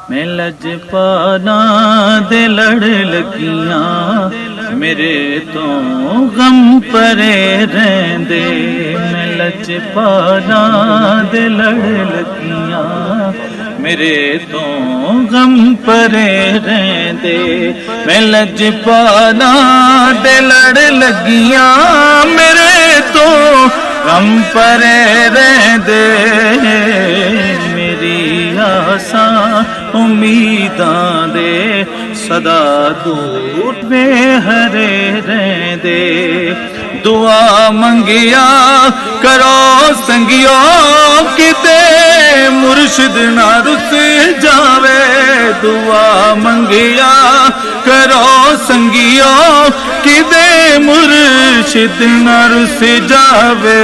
मैं लजपाना दे लड़ लगियां मेरे तो गम परे रहंदे। मैं लजपाना दे लड़ लगियां मेरे तो गम परे रहंदे। मैं लजपाना दे लड़ लगियां मेरे तो गम परे रहंदे। मेरी आसां उम्मीदां दे सदा दूर वे हरे रहंदे। दुआ मंगिया करो संगियो किते मुर्शिद ना रुस जावे। दुआ मंगिया करो संगियो किते मुर्शिद ना रुस जावे।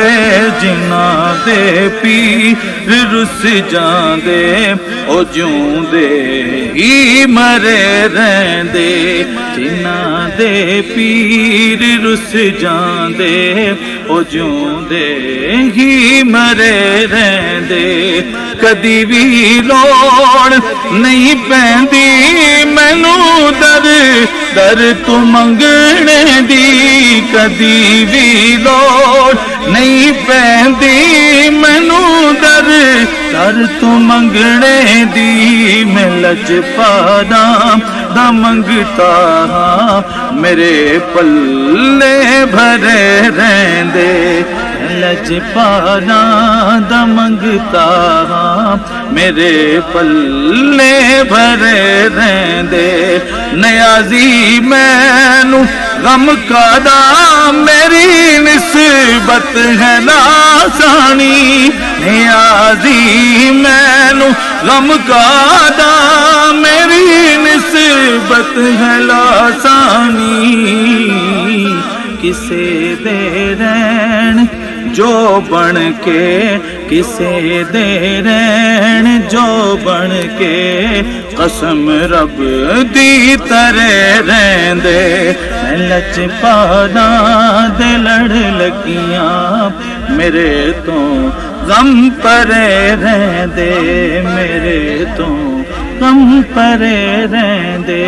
जिन्ना दे पीर रुस जांदे ओ जिउंदे ही मरे रहंदे। जिन्ना दे पीर रुस जांदे ओ जिउंदे ही मरे रहंदे। कदी भी लोड़ नहीं पैंदी मैनू दर दर तू मंगने दी। कदी भी लोड़ नहीं पैंदी मैनू दर दर तू मंगने दी। मैं लजपाना दा मंगता मेरे पल्ले भरे रहंदे। लजपाना दा मंगता मेरे पल्ले भरे रहंदे। नियाज़ी मैनू गम कादा मेरी निस्बत है लासानी। नियाज़ी मैनू गम कादा मेरी निस्बत है लासानी। किसे दे रैन जो बन के किसे दे रैन जो बन के कसम रब दी तरे रहंदे। मैं लजपाना दे लड़ लगियां मेरे तो गम परे रहंदे। मेरे तो गम परे रहंदे।